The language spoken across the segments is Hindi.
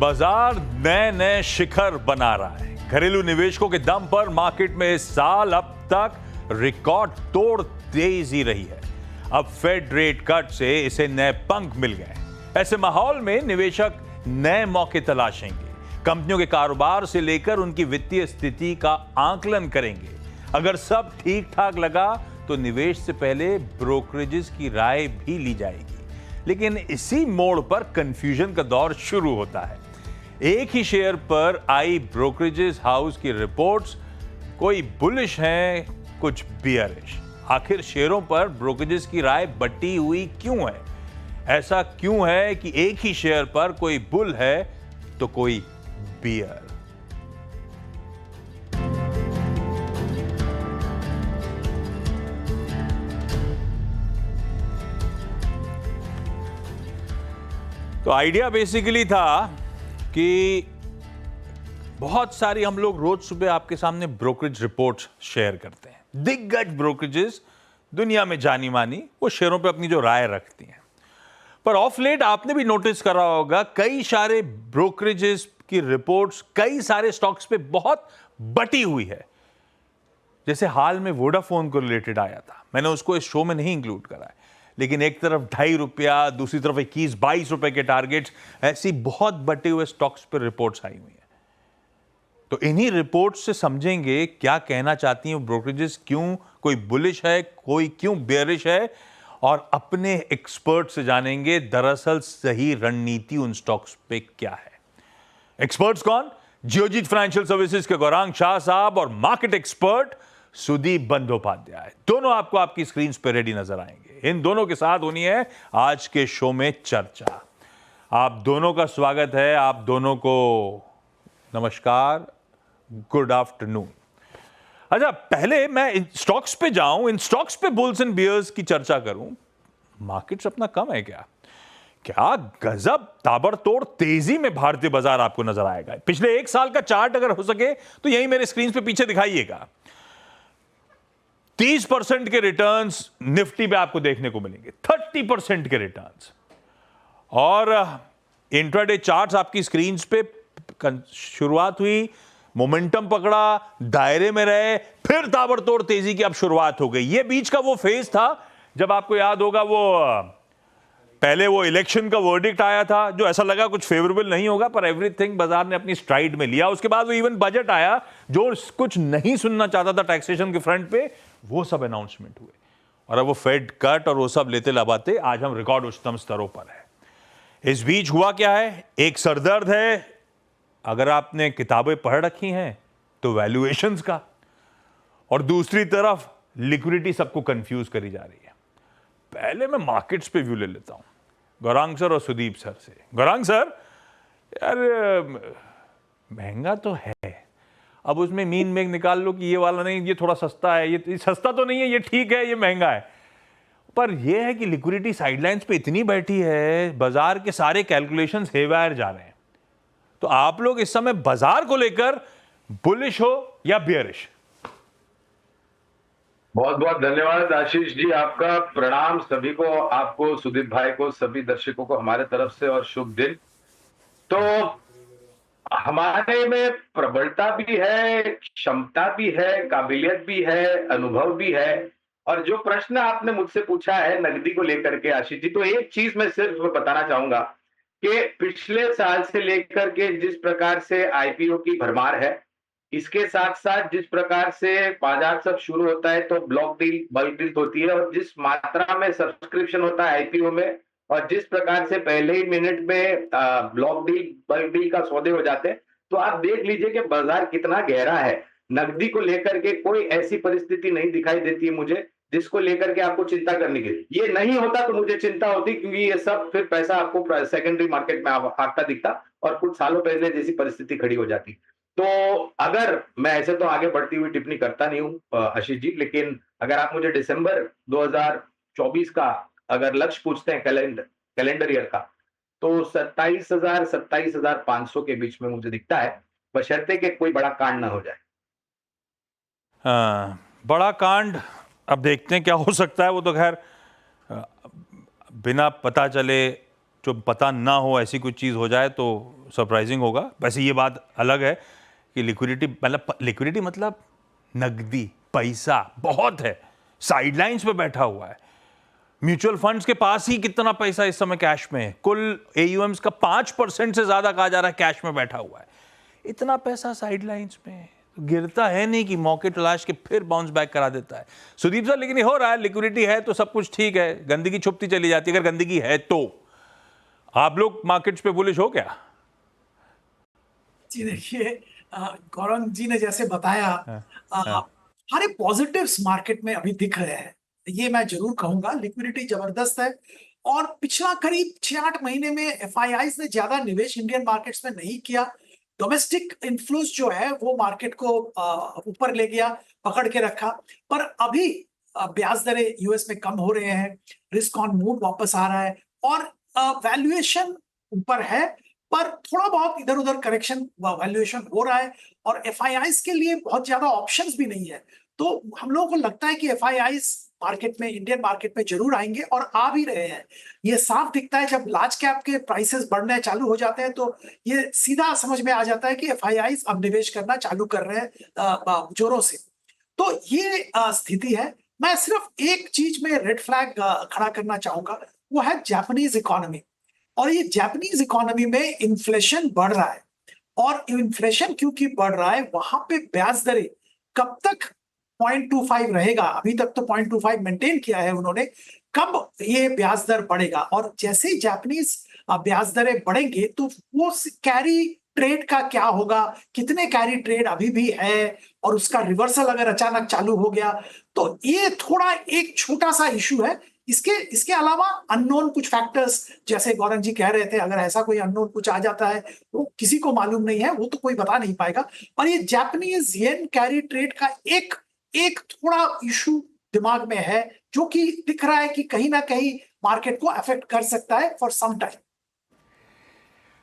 बाजार नए नए शिखर बना रहा है। घरेलू निवेशकों के दम पर मार्केट में इस साल अब तक रिकॉर्ड तोड़ तेजी रही है। अब फेड रेट कट से इसे नए पंख मिल गए। ऐसे माहौल में निवेशक नए मौके तलाशेंगे, कंपनियों के कारोबार से लेकर उनकी वित्तीय स्थिति का आकलन करेंगे। अगर सब ठीक ठाक लगा तो निवेश से पहले ब्रोकरेजेस की राय भी ली जाएगी। लेकिन इसी मोड़ पर कंफ्यूजन का दौर शुरू होता है। एक ही शेयर पर आई ब्रोकरेजेस हाउस की रिपोर्ट्स, कोई बुलिश हैं, कुछ बियरिश। आखिर शेयरों पर ब्रोकरेजेस की राय बटी हुई क्यों है? ऐसा क्यों है कि एक ही शेयर पर कोई बुल है तो कोई बियर? तो आइडिया बेसिकली था कि बहुत सारी हम लोग रोज सुबह आपके सामने ब्रोकरेज रिपोर्ट्स शेयर करते हैं। दिग्गज ब्रोकरेजेस, दुनिया में जानी मानी, वो शेयरों पे अपनी जो राय रखती हैं। पर ऑफ लेट आपने भी नोटिस करा होगा, कई सारे ब्रोकरेजेस की रिपोर्ट्स कई सारे स्टॉक्स पे बहुत बटी हुई है। जैसे हाल में वोडाफोन को रिलेटेड आया था, मैंने उसको इस शो में नहीं इंक्लूड करा है, लेकिन एक तरफ ₹2.5, दूसरी तरफ 21-22 रुपए के टारगेट्स, ऐसी बहुत बटे हुए स्टॉक्स पर रिपोर्ट्स आई हुई हैं। तो इन्हीं रिपोर्ट्स से समझेंगे क्या कहना चाहती हैं ब्रोकरेजेस, क्यों कोई बुलिश है, कोई क्यों बेयरिश है, और अपने एक्सपर्ट से जानेंगे दरअसल सही रणनीति उन स्टॉक्स पे क्या है। एक्सपर्ट्स कौन? जियोजीत फाइनेंशियल सर्विसेज के गौरांग शाह साहब और मार्केट एक्सपर्ट सुदीप बंदोपाध्याय, दोनों आपको आपकी स्क्रीन पे रेडी नजर आएंगे। इन दोनों के साथ होनी है आज के शो में चर्चा। आप दोनों का स्वागत है, आप दोनों को नमस्कार, गुड आफ्टरनून। अच्छा, पहले मैं इन स्टॉक्स पे जाऊं, इन स्टॉक्स पे बुल्स एंड बियर्स की चर्चा करूं। मार्केट्स अपना कम है क्या? क्या गजब ताबड़तोड़ तेजी में भारतीय बाजार आपको नजर आएगा। पिछले एक साल का चार्ट अगर हो सके तो यही मेरे स्क्रीन पे पीछे दिखाइएगा। 30% के रिटर्न्स निफ्टी पे आपको देखने को मिलेंगे, 30% के रिटर्न्स। और इंट्राडे चार्ट्स आपकी स्क्रीन पे शुरुआत हुई, मोमेंटम पकड़ा, दायरे में रहे, फिर ताबड़तोड़ तेजी की अब शुरुआत हो गई। ये बीच का वो फेज था जब आपको याद होगा, वो पहले वो इलेक्शन का वर्डिक्ट आया था, जो ऐसा लगा कुछ फेवरेबल नहीं होगा, पर एवरीथिंग बाजार ने अपनी स्ट्राइड में लिया। उसके बाद वो इवन बजट आया, जो कुछ नहीं सुनना चाहता था टैक्सेशन के फ्रंट पे, वो सब अनाउंसमेंट हुए। और अब वो फेड कट और वो सब लेते लबाते आज हम रिकॉर्ड उच्चतम स्तरों पर है। इस बीच हुआ क्या है? एक सरदर्द है, अगर आपने किताबें पढ़ रखी हैं तो वैल्यूएशंस का, और दूसरी तरफ लिक्विडिटी सबको कंफ्यूज करी जा रही है। पहले मैं मार्केट्स पे व्यू ले लेता हूं, गौरांग सर और सुदीप सर से। गौरांग सर, यार महंगा तो है, अब उसमें मीन मेघ निकाल लो कि ये वाला नहीं, ये थोड़ा सस्ता है, ये सस्ता तो नहीं है, ये ठीक है, ये महंगा है। पर ये है कि लिक्विडिटी साइडलाइंस पे इतनी बैठी है, बाजार के सारे कैलकुलेशंस हेवायर जा रहे हैं। तो आप लोग इस समय बाजार को लेकर बुलिश हो या बियरिश? बहुत बहुत धन्यवाद आशीष जी, आपका प्रणाम सभी को, आपको, सुदीप भाई को, सभी दर्शकों को हमारे तरफ से, और शुभ दिन। तो हमारे में प्रबलता भी है, क्षमता भी है, काबिलियत भी है, अनुभव भी है। और जो प्रश्न आपने मुझसे पूछा है नकदी को लेकर के आशीष जी, तो एक चीज मैं सिर्फ बताना चाहूंगा कि पिछले साल से लेकर के जिस प्रकार से आईपीओ की भरमार है, इसके साथ साथ जिस प्रकार से बाजार सब शुरू होता है तो ब्लॉक डील, बल्क डील होती है, और जिस मात्रा में सब्सक्रिप्शन होता है आईपीओ में, और जिस प्रकार से पहले ही मिनट में ब्लॉक डील, बल्क डील का सौदे हो जाते हैं, तो आप देख लीजिए कि बाजार कितना गहरा है। नकदी को लेकर के कोई ऐसी परिस्थिति नहीं दिखाई देती है मुझे जिसको लेकर के आपको चिंता करनी चाहिए। ये नहीं होता तो मुझे चिंता होती, क्योंकि ये सब फिर पैसा आपको सेकेंडरी मार्केट में भागता दिखता और कुछ सालों पहले जैसी परिस्थिति खड़ी हो जाती। तो अगर मैं ऐसे तो आगे बढ़ती हुई टिप्पणी करता नहीं हूं आशीष जी, लेकिन अगर आप मुझे दिसंबर 2024 का अगर लक्ष्य पूछते हैं कैलेंडर ईयर का, तो 27,000 27,500 के बीच में मुझे दिखता है, बशर्ते कि कोई बड़ा कांड ना हो जाए। बड़ा कांड अब देखते हैं क्या हो सकता है। वो तो खैर बिना पता चले, जो पता ना हो ऐसी कोई चीज हो जाए तो सरप्राइजिंग होगा। वैसे ये बात अलग है कि लिक्विडिटी मतलब नकदी पैसा बहुत है, साइडलाइंस पे बैठा हुआ है। म्यूचुअल फंड्स के पास ही कितना पैसा इस समय कैश में है, कुल एयूएम्स का 5% से ज्यादा कहा जा रहा है कैश में बैठा हुआ है। इतना पैसा साइडलाइंस में गिरता है नहीं कि मौके तलाश के फिर बाउंस बैक करा देता है। सुदीप सर, लेकिन ये हो रहा है, लिक्विडिटी है तो सब कुछ ठीक है, गंदगी छुपती चली जाती है। अगर गंदगी है तो आप लोग मार्केट्स पे बुलिश हो क्या? जी देखिए, गौरव जी ने जैसे बताया, हाँ। सारे पॉजिटिव्स मार्केट में अभी दिख रहे हैं। ये मैं जरूर कहूंगा, लिक्विडिटी जबरदस्त है और पिछला करीब 6-8 महीने में एफआईआईज ने ज्यादा निवेश इंडियन मार्केट्स में नहीं किया। डोमेस्टिक इन्फ्लोज जो है वो मार्केट को ऊपर ले गया, पकड़ के रखा। पर अभी ब्याज दरें यूएस में कम हो रहे हैं, रिस्क ऑन मूव वापस आ रहा है और वैल्यूएशन ऊपर है, पर थोड़ा बहुत इधर उधर करेक्शन वैल्यूएशन हो रहा है और एफआईआईज के लिए बहुत ज्यादा ऑप्शंस भी नहीं है। तो हम लोगों को लगता है कि एफआईआईज मार्केट में, इंडियन मार्केट में जरूर आएंगे और आ भी रहे हैं। ये साफ दिखता है, जब लार्ज कैप के प्राइसेस बढ़ने चालू हो जाते हैं तो ये सीधा समझ में आ जाता है कि एफआईआईज अब निवेश करना चालू कर रहे हैं जोरों से। तो ये स्थिति है। मैं सिर्फ एक चीज में रेड फ्लैग खड़ा करना चाहूंगा, वो है जापानीज इकोनॉमी। और ये जापानीज इकोनॉमी में इन्फ्लेशन बढ़ रहा है और इन्फ्लेशन क्योंकि बढ़ रहा है, वहां पे ब्याज दरें कब तक 0.25 रहेगा, अभी तक तो 0.25 मेंटेन किया है उन्होंने, कब ये ब्याज दर बढ़ेगा। और जैसे ही जापानीज ब्याज दरें बढ़ेंगे तो वो कैरी ट्रेड का क्या होगा, कितने कैरी ट्रेड अभी भी है और उसका रिवर्सल अगर अचानक चालू हो गया तो ये थोड़ा एक छोटा सा इशू है। इसके अलावा अननोन कुछ फैक्टर्स, जैसे गौरव जी कह रहे थे, अगर ऐसा कोई अननोन कुछ आ जाता है वो किसी को मालूम नहीं है, वो तो कोई बता नहीं पाएगा। और ये जापानीज येन कैरी ट्रेड का एक थोड़ा इशू दिमाग में है, जो कि दिख रहा है कि कहीं ना कहीं मार्केट को अफेक्ट कर सकता है फॉर सम टाइम।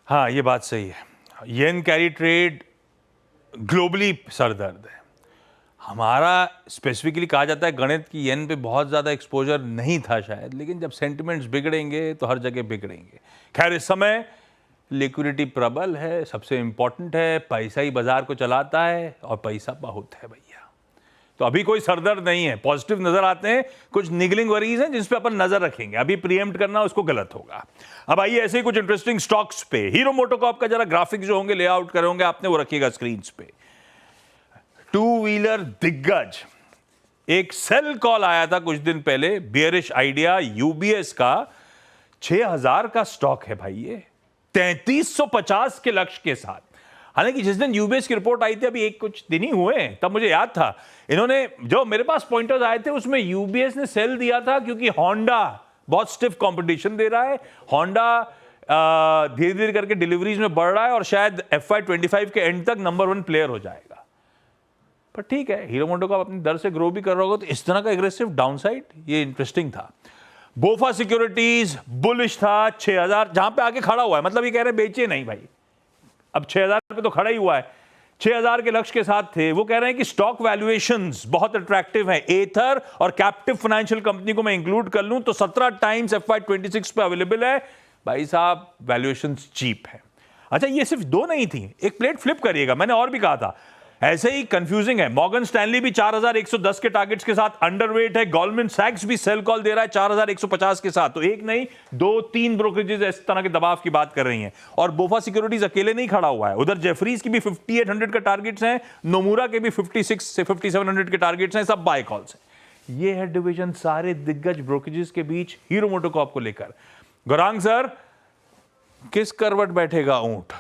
हाँ, ये बात सही है। येन कैरी ट्रेड ग्लोबली सरदर्द है। हमारा स्पेसिफिकली कहा जाता है गणित की येन पे बहुत ज़्यादा एक्सपोजर नहीं था शायद, लेकिन जब सेंटिमेंट्स बिगड़ेंगे तो हर जगह बिगड़ेंगे। खैर, इस समय लिक्विडिटी प्रबल है, सबसे इंपॉर्टेंट है, पैसा ही बाजार को चलाता है और पैसा बहुत है भैया। तो अभी कोई सरदर्द नहीं है, पॉजिटिव नजर आते हैं, कुछ निगलिंग वरीज हैं जिस पे अपन नजर रखेंगे। अभी प्रीएम्प्ट करना उसको गलत होगा। अब आइए ऐसे ही कुछ इंटरेस्टिंग स्टॉक्स पे। हीरो मोटोकॉर्प का जरा ग्राफिक्स जो होंगे लेआउट करे होंगे आपने, वो रखिएगा स्क्रीन पे। टू व्हीलर दिग्गज, एक सेल कॉल आया था कुछ दिन पहले, बियरिश आइडिया यूबीएस का। 6000 का स्टॉक है भाई, ये 3350 के लक्ष्य के साथ। हालांकि जिस दिन यूबीएस की रिपोर्ट आई थी, अभी एक कुछ दिन ही हुए हैं, तब मुझे याद था, इन्होंने जो मेरे पास पॉइंटर्स आए थे उसमें यूबीएस ने सेल दिया था क्योंकि होंडा बहुत स्टिफ कंपटीशन दे रहा है। होंडा धीरे धीरे करके डिलीवरीज में बढ़ रहा है और शायद FY25 के एंड तक नंबर 1 प्लेयर हो जाएगा। पर ठीक है, हीरो मोटोकॉर्प अपनी दर से ग्रो भी कर रहा होगा, तो इस तरह का एग्रेसिव डाउनसाइड, ये इंटरेस्टिंग था। बोफा सिक्योरिटीज बुलिश था 6000, जहां पे आके खड़ा हुआ है, मतलब ये कह रहे बेचे नहीं भाई, अब 6000 पे तो खड़ा ही हुआ है। 6000 के लक्ष्य के साथ थे। वो कह रहे हैं कि स्टॉक वैल्यूएशंस बहुत अट्रैक्टिव है। एथर और कैप्टिव फाइनेंशियल कंपनी को मैं इंक्लूड कर लूं तो 17 टाइम्स FY26 पे अवेलेबल है भाई साहब, वैल्यूएशंस चीप है। अच्छा, ये सिर्फ दो नहीं थी, एक प्लेट फ्लिप करिएगा, मैंने और भी कहा था, ऐसे ही कंफ्यूजिंग है। मॉर्गन स्टैनली भी 4110 के टारगेट्स के साथ अंडरवेट है। गोल्डमैन सैक्स भी सेल कॉल दे रहा है 4150 के साथ। तो एक नहीं, 2-3 ब्रोकरेजेस इस तरह के दबाव की बात कर रही हैं। और बोफा सिक्योरिटीज अकेले नहीं खड़ा हुआ है, उधर जेफरीज की भी 5800 के टारगेट्स हैं, नोमुरा के भी 56 से 5700 के टारगेट्स हैं, सब बाय कॉल्स हैं। ये है डिवीजन सारे दिग्गज ब्रोकरेजेस के बीच हीरो मोटोकॉर्प को लेकर। गौरांग सर, किस करवट बैठेगा ऊंट,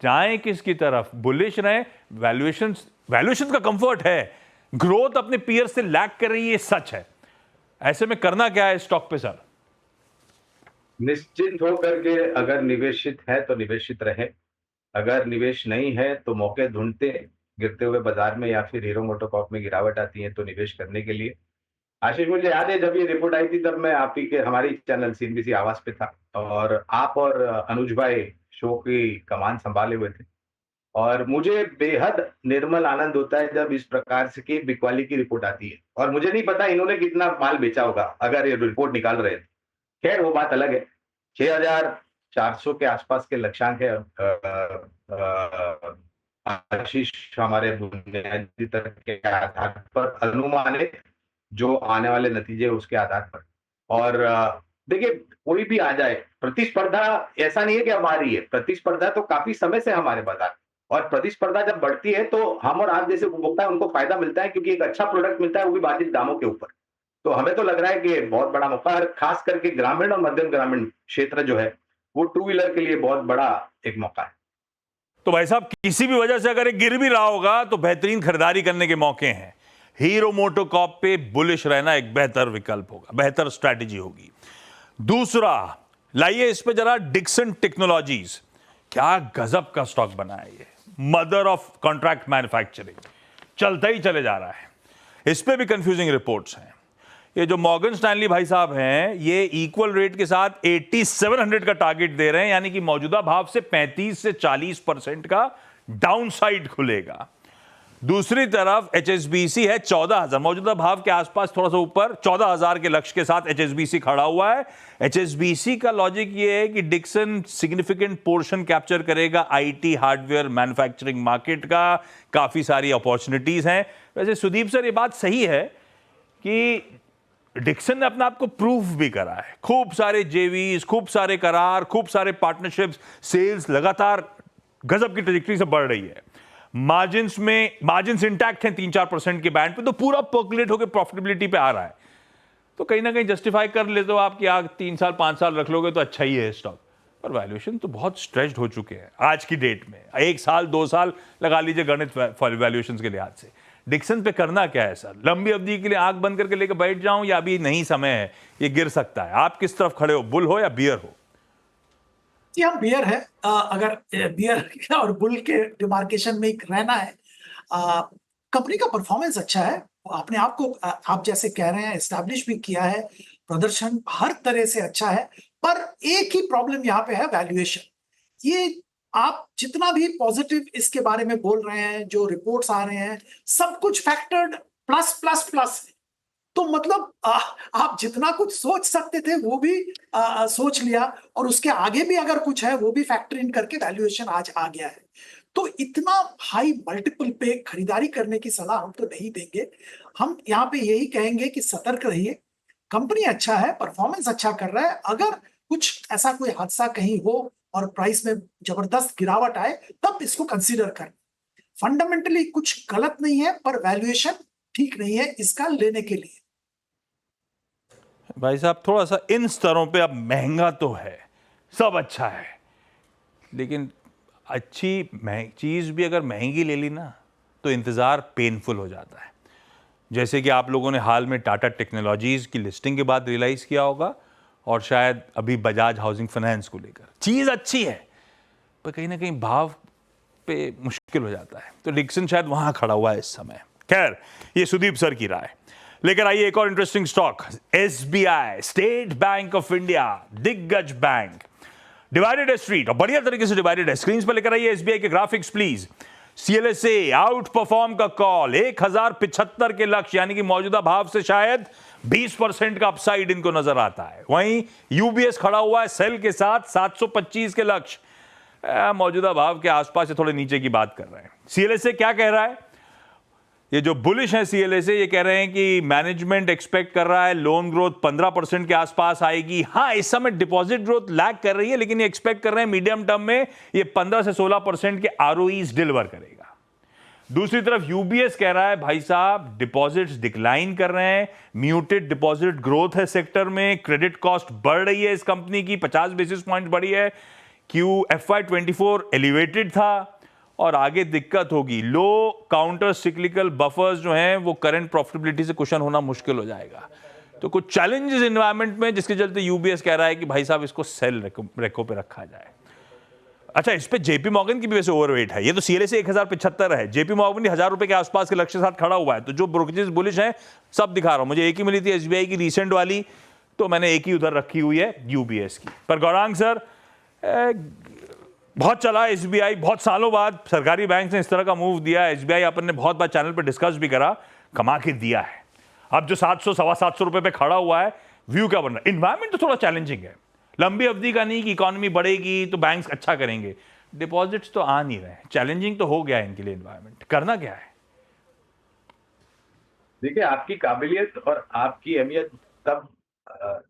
जाएं किसकी तरफ, बुलिश रहे? वैल्यूएशंस का कंफर्ट है, ग्रोथ अपने पीयर से लैग कर रही है, सच है। ऐसे में करना क्या है स्टॉक पे सर? निश्चिंत होकर के अगर निवेशित है तो निवेशित रहे, अगर निवेश नहीं है तो मौके ढूंढते गिरते हुए बाजार में, या फिर हीरो मोटोकॉर्प में गिरावट आती है तो निवेश करने के लिए। आशीष, मुझे याद है जब ये रिपोर्ट आई थी तब मैं आप ही के हमारी चैनल CNBC आवाज पे था और आप और अनुज भाई शो की कमान संभाले हुए थे, और मुझे बेहद निर्मल आनंद होता है जब इस प्रकार से की बिकवाली की रिपोर्ट आती है। और मुझे नहीं पता इन्होंने कितना माल बेचा होगा अगर ये रिपोर्ट निकाल रहे थे, खैर वो बात अलग है। 6000 400 के आसपास के लक्ष्यांक है आशीष, हमारे बुनियादी तर्क के आधार पर, अनुमानित जो आने वाले नतीजे उसके आधार पर। और देखिए, कोई भी आ जाए, प्रतिस्पर्धा ऐसा नहीं है कि हमारी है, प्रतिस्पर्धा तो काफी समय से हमारे बाजार, और प्रतिस्पर्धा जब बढ़ती है तो हम और आप जैसे उपभोक्ता उनको फायदा मिलता है, क्योंकि एक अच्छा प्रोडक्ट मिलता है, वो भी वाजिब दामों के ऊपर। तो हमें तो लग रहा है कि बहुत बड़ा मौका है, खास करके ग्रामीण और मध्यम ग्रामीण क्षेत्र जो है वो टू व्हीलर के लिए बहुत बड़ा एक मौका है। तो भाई साहब, किसी भी वजह से अगर ये गिर भी रहा होगा तो बेहतरीन खरीदारी करने के मौके हैं। हीरो मोटोकॉर्प पे बुलिश रहना एक बेहतर विकल्प होगा, बेहतर स्ट्रैटेजी होगी। दूसरा, लाइए इस पे जरा डिक्सन टेक्नोलॉजीज। क्या गजब का स्टॉक बना है ये, मदर ऑफ कॉन्ट्रैक्ट मैन्युफैक्चरिंग, चलता ही चले जा रहा है। इस पे भी कंफ्यूजिंग रिपोर्ट्स हैं। ये जो मॉर्गन स्टैनली भाई साहब हैं, ये इक्वल रेट के साथ 8700 का टारगेट दे रहे हैं, यानी कि मौजूदा भाव से 35 से 40% का डाउनसाइड खुलेगा। दूसरी तरफ HSBC है 14,000, मौजूदा भाव के आसपास थोड़ा सा ऊपर 14,000 के लक्ष्य के साथ HSBC खड़ा हुआ है। HSBC का लॉजिक ये है कि डिक्सन सिग्निफिकेंट पोर्शन कैप्चर करेगा IT हार्डवेयर मैन्युफैक्चरिंग मार्केट का, काफी सारी अपॉर्चुनिटीज हैं। वैसे सुदीप सर, ये बात सही है कि डिक्सन ने अपने आप को प्रूफ भी करा है, खूब सारे जेवीज, खूब सारे करार, खूब सारे पार्टनरशिप्स, सेल्स लगातार गजब की ट्रैजेक्टरी से बढ़ रही है। मार्जिन्स इंटैक्ट हैं 3-4% के बैंड पे, तो पूरा पर्कुलेट होकर प्रॉफिटेबिलिटी पे आ रहा है। तो कहीं ना कहीं जस्टिफाई कर लेते हो आप कि आप 3 साल 5 साल रख लोगे तो अच्छा ही है स्टॉक, पर वैल्यूएशन तो बहुत स्ट्रेच्ड हो चुके हैं आज की डेट में। 1 साल 2 साल लगा लीजिए गणित वैल्यूएशन के लिहाज से। डिक्सन पे करना क्या है सर? लंबी अवधि के लिए आंख बंद करके लेकर बैठ जाऊं, या अभी नहीं समय है, ये गिर सकता है? आप किस तरफ खड़े हो, बुल हो या बियर हो? जी, हम बियर है। अगर बियर और बुल के डिमार्केशन में रहना है, कंपनी का परफॉर्मेंस अच्छा है, अपने आप को आप जैसे कह रहे हैं एस्टैब्लिश भी किया है, प्रदर्शन हर तरह से अच्छा है, पर एक ही प्रॉब्लम यहाँ पे है, वैल्यूएशन। ये आप जितना भी पॉजिटिव इसके बारे में बोल रहे हैं, जो रिपोर्ट्स आ रहे हैं, सब कुछ फैक्टर्ड प्लस प्लस प्लस है। तो मतलब आप जितना कुछ सोच सकते थे वो भी सोच लिया, और उसके आगे भी अगर कुछ है वो भी फैक्टर इन करके वैल्यूएशन आज आ गया है। तो इतना हाई मल्टीपल पे खरीदारी करने की सलाह हम तो नहीं देंगे। हम यहाँ पे यही कहेंगे कि सतर्क रहिए, कंपनी अच्छा है, परफॉर्मेंस अच्छा कर रहा है, अगर कुछ ऐसा कोई हादसा कहीं हो और प्राइस में जबरदस्त गिरावट आए तब इसको कंसीडर करें। फंडामेंटली कुछ गलत नहीं है, पर वैल्यूएशन ठीक नहीं है इसका लेने के लिए। भाई साहब, थोड़ा सा इन स्तरों पे अब महंगा तो है, सब अच्छा है, लेकिन अच्छी चीज़ भी अगर महंगी ले ली ना तो इंतज़ार पेनफुल हो जाता है। जैसे कि आप लोगों ने हाल में टाटा टेक्नोलॉजीज़ की लिस्टिंग के बाद रियलाइज़ किया होगा, और शायद अभी बजाज हाउसिंग फाइनेंस को लेकर। चीज़ अच्छी है पर कहीं ना कहीं भाव पे मुश्किल हो जाता है, तो डिक्सन शायद वहाँ खड़ा हुआ है इस समय। खैर, ये सुदीप सर की राय। लेकर आइए एक और interesting stock, SBI, state bank of India, दिग्गज बैंक, डिवाइडेड है स्ट्रीट और बढ़िया तरीके से डिवाइडेड है। स्क्रीन पर लेकर आइए SBI के graphics please. CLSA out perform का कॉल, 1075 के लक्ष्य, यानी कि मौजूदा भाव से शायद 20% का अपसाइड इनको नजर आता है। वहीं UBS खड़ा हुआ है सेल के साथ 725 के लक्ष्य, मौजूदा भाव के आसपास से थोड़े नीचे की बात कर रहे हैं। CLSA क्या कह रहा है? ये जो बुलिश है CLSA, ये कह रहे हैं कि मैनेजमेंट एक्सपेक्ट कर रहा है लोन ग्रोथ 15% के आसपास आएगी। हाँ, इस समय डिपॉजिट ग्रोथ लैग कर रही है, लेकिन ये एक्सपेक्ट कर रहे हैं मीडियम टर्म में ये 15 से 16% के ROEs डिलीवर करेगा। दूसरी तरफ UBS कह रहा है भाई साहब डिपॉजिट्स डिक्लाइन कर रहे हैं, म्यूटेड डिपॉजिट ग्रोथ है सेक्टर में, क्रेडिट कॉस्ट बढ़ रही है इस कंपनी की, 50 बेसिस पॉइंट बढ़ी है, FY24 एलिवेटेड था और आगे दिक्कत होगी। लो काउंटर सिक्लिकल बफर्स जो हैं वो करंट प्रॉफिटेबिलिटी से कुशन होना मुश्किल हो जाएगा। तो कुछ चैलेंजेस एनवायरनमेंट में, जिसके चलते UBS कह रहा है कि भाई साहब इसको सेल रेको पे रखा जाए। अच्छा, इस पे JP मॉर्गन की भी वैसे ओवरवेट है। ये तो CLSA 1075 है, JP मॉर्गन भी 1000 रुपए के आसपास के लक्ष्य के साथ खड़ा हुआ है। तो जो ब्रोकरेजेस बुलिश हैं सब दिखा रहा हूं। मुझे एक ही मिली थी SBI की रिसेंट वाली, तो मैंने एक ही उधर रखी हुई है UBS की। पर गौरांग सर, बहुत चला SBI, बहुत सालों बाद सरकारी बैंक ने इस तरह का मूव दिया। SBI अपन ने बहुत बार चैनल पर डिस्कस भी करा, कमा के दिया है। अब जो 700 सवा 700 रुपए पे खड़ा हुआ है, व्यू क्या बन रहा है? इन्वायरमेंट तो थोड़ा चैलेंजिंग है, लंबी अवधि का नहीं कि इकोनॉमी बढ़ेगी तो बैंक्स अच्छा करेंगे। डिपॉजिट्स तो आ नहीं रहे, चैलेंजिंग तो हो गया है इनके लिए एनवायरनमेंट, करना क्या है? देखिए, आपकी काबिलियत और आपकी अहमियत तब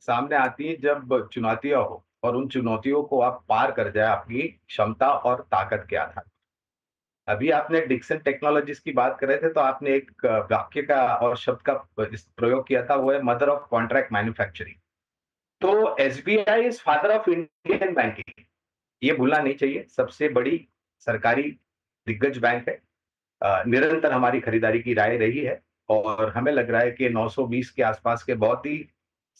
सामने आती है जब चुनौतियां हो, और उन चुनौतियों को आप पार कर जाए आपकी क्षमता और ताकत के आधार पर। अभी आपने डिक्सन टेक्नोलॉजीज की बात कर रहे थे, तो आपने एक वाक्य का और शब्द का प्रयोग किया था, वो है मदर ऑफ कॉन्ट्रैक्ट मैन्युफैक्चरिंग। तो SBI is father of Indian banking, ये भूलना नहीं चाहिए। सबसे बड़ी सरकारी दिग्गज बैंक है। निरंतर हमारी खरीदारी की राय रही है, और हमें लग रहा है कि 920 के आसपास के बहुत ही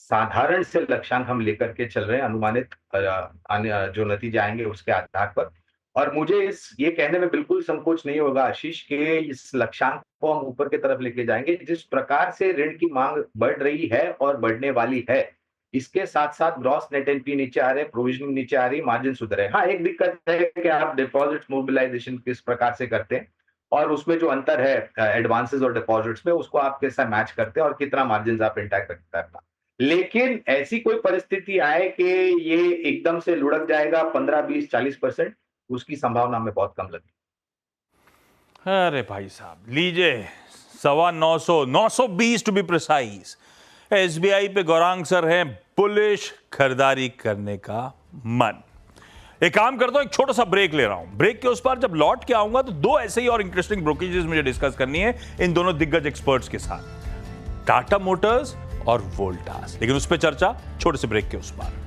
साधारण से लक्ष्यांक हम लेकर के चल रहे हैं, अनुमानित जो नतीजे आएंगे उसके आधार पर। और मुझे ये कहने में बिल्कुल संकोच नहीं होगा आशीष, के इस लक्ष्यांक को हम ऊपर की तरफ लेके जाएंगे। जिस प्रकार से ऋण की मांग बढ़ रही है और बढ़ने वाली है, इसके साथ साथ ग्रॉस नेट एनपी नीचे आ रहे, प्रोविजनिंग नीचे आ रही, मार्जिन सुधर रहे। हाँ, एक दिक्कत है कि आप डिपॉजिट मोबिलाइजेशन किस प्रकार से करते हैं, और उसमें जो अंतर है एडवांसेस और डिपॉजिट्स में, उसको आप कैसा मैच करते हैं और कितना मार्जिन आप इंटैक्ट रखते हैं अपना। लेकिन ऐसी कोई परिस्थिति आए कि ये एकदम से लुढ़क जाएगा 15, 20, 40%, उसकी संभावना हमें बहुत कम लगती। अरे भाई साहब लीजिए, 920, 920 टू बी प्रिसाइज। एसबीआई पे गौरांग सर है बुलिश खरीदारी करने का मन। एक काम करता हूं, एक छोटा सा ब्रेक ले रहा हूं। ब्रेक के उस पार जब लौट के आऊंगा तो दो ऐसे ही और इंटरेस्टिंग ब्रोकरेजेस मुझे डिस्कस करनी है इन दोनों दिग्गज एक्सपर्ट्स के साथ, टाटा मोटर्स और वोल्टास। लेकिन उस पर चर्चा छोटे से ब्रेक के उस पार।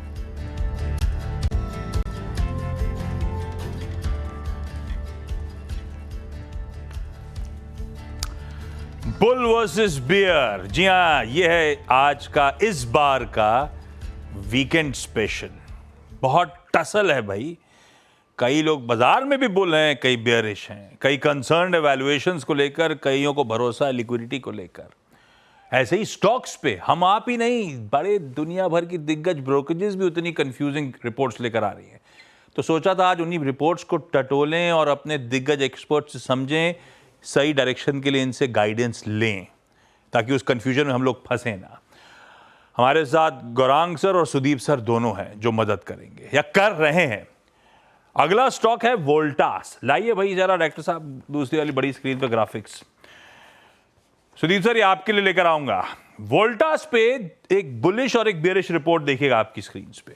बुल वर्सेस बियर, जी हां, यह है आज का, इस बार का वीकेंड स्पेशल। बहुत टसल है भाई। कई लोग बाजार में भी बुल हैं, कई बियरिश हैं, कई कंसर्न्ड है वैल्यूएशंस को लेकर, कईयों को भरोसा है लिक्विडिटी को लेकर। ऐसे ही स्टॉक्स पे हम आप ही नहीं, बड़े दुनिया भर की दिग्गज ब्रोकरेजेस भी उतनी कंफ्यूजिंग रिपोर्ट्स लेकर आ रही हैं। तो सोचा था आज उन्हीं रिपोर्ट्स को टटोलें और अपने दिग्गज एक्सपर्ट्स से समझें, सही डायरेक्शन के लिए इनसे गाइडेंस लें, ताकि उस कंफ्यूजन में हम लोग फंसे ना। हमारे साथ गौरांग सर और सुदीप सर दोनों हैं जो मदद करेंगे या कर रहे हैं। अगला स्टॉक है वोल्टास। लाइए भाई जरा डायरेक्टर साहब दूसरी वाली बड़ी स्क्रीन पर ग्राफिक्स। सुदीप सर ये आपके लिए लेकर आऊंगा। वोल्टास पे एक बुलिश और एक बियरिश रिपोर्ट देखिएगा आपकी स्क्रीन पे।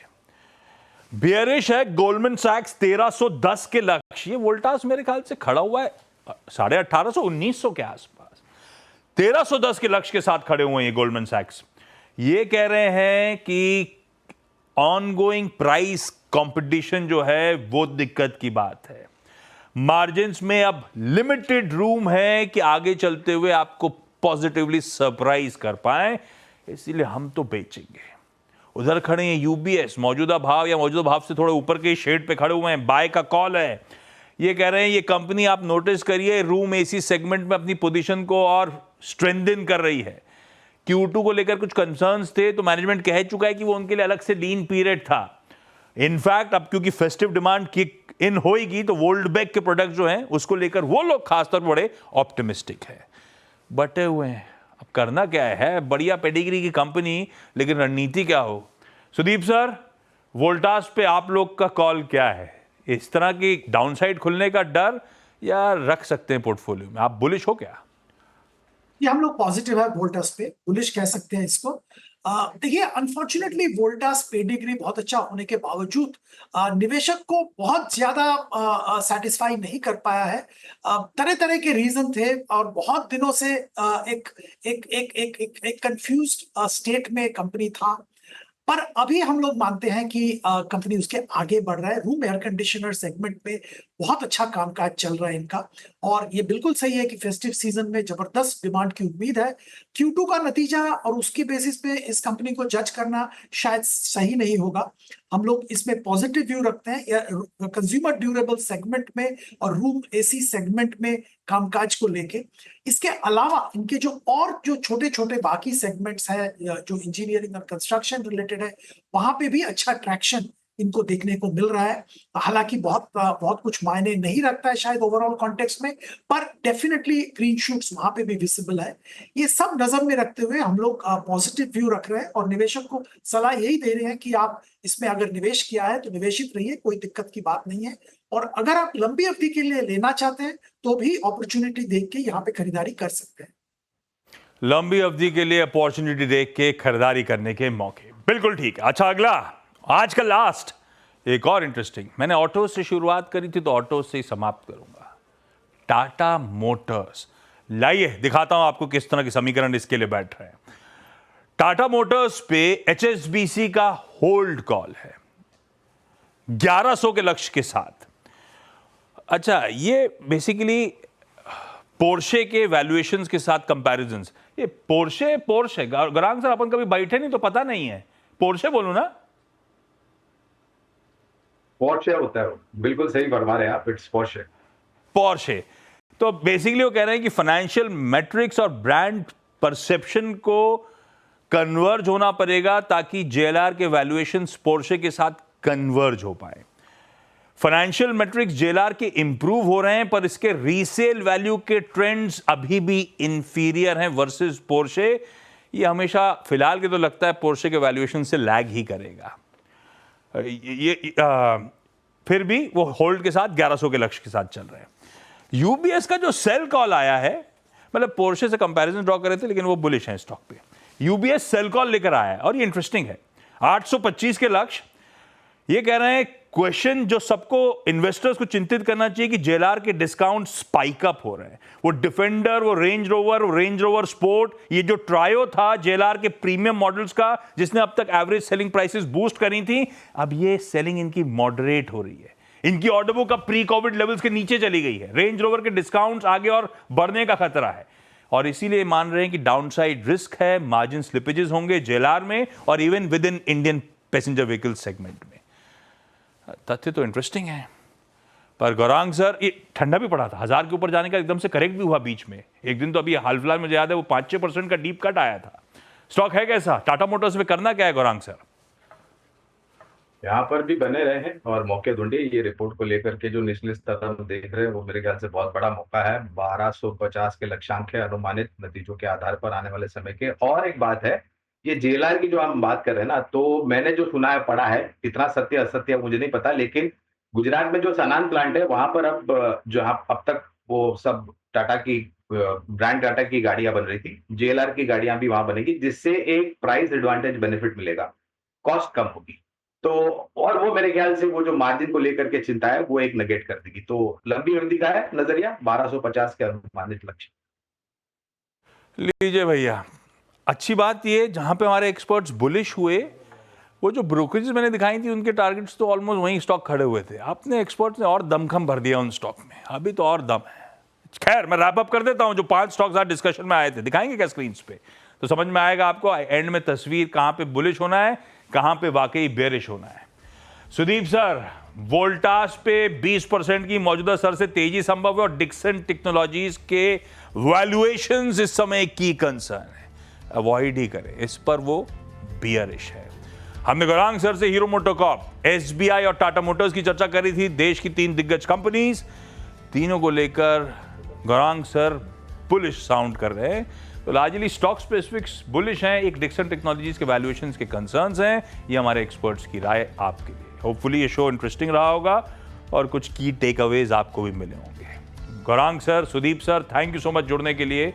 बियरिश है गोल्डमैन सैक्स 1310 के लक्ष्य। ये वोल्टास मेरे ख्याल से खड़ा हुआ है 1850, 1900 के आसपास। 1310 के लक्ष्य के साथ खड़े हुए हैं ये गोल्डमैन सैक्स। ये कह रहे हैं कि ऑनगोइंग प्राइस कंपटीशन जो है वो दिक्कत की बात है। मार्जिन्स में अब लिमिटेड रूम है कि आगे चलते हुए आपको पॉजिटिवली सरप्राइज कर पाए, इसीलिए हम तो बेचेंगे। उधर खड़े हैं यूबीएस, मौजूदा भाव या मौजूदा भाव से थोड़े ऊपर के शेड पे खड़े हुए हैं, बाय का कॉल है। ये कह रहे हैं ये कंपनी आप नोटिस करिए रूम एसी सेगमेंट में अपनी पोजीशन को और स्ट्रेंथन कर रही है। Q2 को लेकर कुछ कंसर्न्स थे तो मैनेजमेंट कह चुका है कि वो उनके लिए अलग से लीन पीरियड था। इनफैक्ट अब क्योंकि फेस्टिव डिमांड किक इन होएगी तो वोल्टबैक के प्रोडक्ट जो हैं उसको लेकर वो लोग खासतौर पर बड़े ऑप्टिमिस्टिक है, बटे हुए हैं। अब करना क्या है, बढ़िया पेडिग्री की कंपनी, लेकिन रणनीति क्या हो। सुदीप सर, वोल्टास पे आप लोग का कॉल क्या है? इस तरह की डाउनसाइड खुलने का डर या रख सकते हैं पोर्टफोलियो में? आप बुलिश हो क्या? ये हम लोग पॉजिटिव है वोल्टास पे, बुलिश कह सकते हैं इसको। देखिए अनफॉर्चुनेटली वोल्टास पेडिग्री बहुत अच्छा होने के बावजूद निवेशक को बहुत ज्यादा सेटिस्फाई नहीं कर पाया है। तरह तरह के रीजन थे और बहुत दिनों से एक एक एक एक एक, एक कंफ्यूज्ड स्टेट में कंपनी था। पर अभी हम लोग मानते हैं कि कंपनी उसके आगे बढ़ रहा है। रूम एयर कंडीशनर सेगमेंट में बहुत अच्छा कामकाज चल रहा है इनका, और ये बिल्कुल सही है कि फेस्टिव सीजन में जबरदस्त डिमांड की उम्मीद है। Q2 का नतीजा और उसकी बेसिस पे इस कंपनी को जज करना शायद सही नहीं होगा। हम लोग इसमें पॉजिटिव व्यू रखते हैं कंज्यूमर ड्यूरेबल सेगमेंट में और रूम एसी सेगमेंट में कामकाज को लेके। इसके अलावा इनके जो छोटे छोटे बाकी सेगमेंट्स हैं जो इंजीनियरिंग और कंस्ट्रक्शन रिलेटेड है, वहां पे भी अच्छा ट्रैक्शन इनको देखने को मिल रहा है। हालांकि बहुत कुछ मायने नहीं रखता है शायद ओवरऑल कॉन्टेक्स्ट में, पर डेफिनेटली ग्रीन शूट्स वहां पे भी विजिबल है। ये सब नजर में रखते हुए हम लोग पॉजिटिव व्यू रख रहे हैं और निवेशक को सलाह यही दे रहे हैं कि आप इसमें अगर निवेश किया है तो निवेशित रहिए, कोई दिक्कत की बात नहीं है। और अगर आप लंबी अवधि के लिए लेना चाहते हैं तो भी अपॉर्चुनिटी देख के यहाँ पे खरीदारी कर सकते हैं। लंबी अवधि के लिए अपॉर्चुनिटी देख के खरीदारी करने के मौके, बिल्कुल ठीक। अच्छा, अगला आज का लास्ट एक और इंटरेस्टिंग, मैंने ऑटो से शुरुआत करी थी तो ऑटो से ही समाप्त करूंगा। टाटा मोटर्स, लाइए दिखाता हूं आपको किस तरह के समीकरण इसके लिए बैठ रहे हैं। टाटा मोटर्स पे एचएसबीसी का होल्ड कॉल है 1100 के लक्ष्य के साथ। अच्छा, ये बेसिकली पोर्शे के वैल्यूएशंस के साथ कंपैरिजंस। ये पोर्शे गौरांग सर, अपन कभी बैठे नहीं तो पता नहीं है। पोर्शे बोलूं ना? पोर्शे होता है, बिल्कुल सही फरमा रहे हैं आप, इट्स पोर्शे। तो बेसिकली वो कह रहे हैं कि फाइनेंशियल मैट्रिक्स और ब्रांड परसेप्शन को कन्वर्ज होना पड़ेगा ताकि जेएलआर के वैल्यूएशंस पोर्शे के साथ कन्वर्ज हो पाए। फाइनेंशियल मैट्रिक्स जेएलआर के इंप्रूव हो रहे हैं, पर इसके रीसेल वैल्यू के ट्रेंड्स अभी भी इंफीरियर हैं वर्सेस पोर्शे। ये हमेशा फिलहाल के तो लगता है पोर्शे के वैल्यूएशन से लैग ही करेगा। फिर भी वो होल्ड के साथ 1100 के लक्ष्य के साथ चल रहे हैं। यूबीएस का जो सेल कॉल आया है, मतलब पोर्शे से कंपैरिजन ड्रॉ कर रहे थे लेकिन वो बुलिश है स्टॉक पे। यूबीएस सेल कॉल लेकर आया है और ये इंटरेस्टिंग है। 825 के लक्ष्य, ये कह रहे हैं क्वेश्चन जो सबको इन्वेस्टर्स को चिंतित करना चाहिए कि जेएलआर के डिस्काउंट स्पाइक अप हो रहे हैं। वो डिफेंडर, वो रेंज रोवर स्पोर्ट, ये जो ट्रायो था जेएलआर के प्रीमियम मॉडल्स का जिसने अब तक एवरेज सेलिंग प्राइसेस बूस्ट करी थी, अब ये सेलिंग इनकी मॉडरेट हो रही है। इनकी ऑर्डर बुक अब प्री कोविड लेवल्स के नीचे चली गई है। रेंज रोवर के डिस्काउंट्स आगे और बढ़ने का खतरा है और इसीलिए मान रहे हैं कि डाउनसाइड रिस्क है, मार्जिन स्लिपेजेस होंगे जेएलआर में और even with in Indian passenger vehicle segment में। तथ्य तो इंटरेस्टिंग है, पर गौरांग सर, ये ठंडा भी पड़ा था, 1000 के ऊपर जाने का एकदम से करेक्ट भी हुआ बीच में एक दिन। तो अभी हाल फिलहाल मुझे याद है वो 5-6% का डीप कट आया था। स्टॉक है कैसा? टाटा मोटर्स में करना क्या है गौरांग सर? यहाँ पर भी बने रहे हैं और मौके ढूंढिए। ये रिपोर्ट को लेकर के जो निचले स्तर हम देख रहे हैं वो मेरे ख्याल से बहुत बड़ा मौका है। 1250 के लक्ष्यांक है अनुमानित नतीजों के आधार पर आने वाले समय के। और एक बात है, ये जेएलआर की जो हम बात कर रहे हैं ना, तो मैंने जो सुना है, पढ़ा है, कितना सत्य असत्य मुझे नहीं पता, लेकिन गुजरात में जो सनान प्लांट है वहां पर अब जहां अब तक वो सब टाटा की ब्रांड टाटा की गाड़ियां बन रही थी, जेएलआर की गाड़ियां भी वहां बनेगी, जिससे एक प्राइस एडवांटेज बेनिफिट मिलेगा, कॉस्ट कम होगी। तो और वो मेरे ख्याल से वो जो मार्जिन को लेकर के चिंता है वो एक नेगेट कर देगी। तो लंबी अवधि का है नजरिया, 1250 के अनुमानित लक्ष्य। लीजिए भैया, अच्छी बात ये, जहां पे हमारे एक्सपर्ट्स बुलिश हुए, वो जो ब्रोकरेजेस मैंने दिखाई थी उनके टारगेट्स तो ऑलमोस्ट वहीं स्टॉक खड़े हुए थे। आपने एक्सपर्ट्स ने और दमखम भर दिया उन स्टॉक में, अभी तो और दम है। खैर, मैं रैप अप कर देता हूं। जो 5 स्टॉक्स आज डिस्कशन में आए थे, दिखाएंगे क्या स्क्रीन पे, तो समझ में आएगा आपको एंड में तस्वीर, कहां पे बुलिश होना है, कहां पे वाकई बेरिश होना है। सुदीप सर, वोल्टास पे 20% की मौजूदा स्तर से तेजी संभव है और डिक्सन टेक्नोलॉजीज के वैल्यूएशंस इस समय की कंसर्न है, अवॉइड ही करें, इस पर वो बियरिश है। हमने गौरांग सर से हीरो मोटोकॉर्प, एसबीआई और टाटा मोटर्स की चर्चा करी थी, देश की 3 दिग्गज कंपनीज, तीनों को लेकर गौरांग सर बुलिश साउंड कर रहे हैं। तो लार्जली स्टॉक स्पेसिफिक्स बुलिश हैं, एक डिक्सन टेक्नोलॉजीज के वैल्यूएशंस के कंसर्न्स हैं। ये हमारे एक्सपर्ट्स की राय आपके लिए। होपफुली ये शो इंटरेस्टिंग रहा होगा और कुछ की टेक अवेज आपको भी मिले होंगे। Gaurang sir, Sudeep sir, thank you so much जुड़ने के लिए,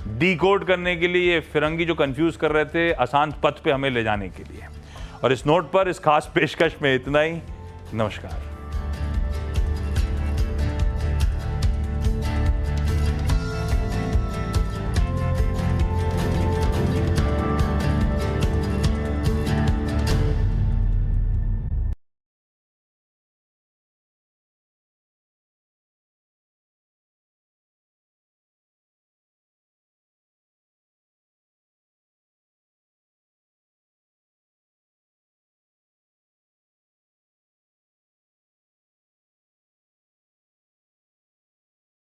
डीकोड करने के लिए, ये फिरंगी जो कंफ्यूज कर रहे थे, आसान पथ पे हमें ले जाने के लिए। और इस नोट पर, इस खास पेशकश में इतना ही। नमस्कार।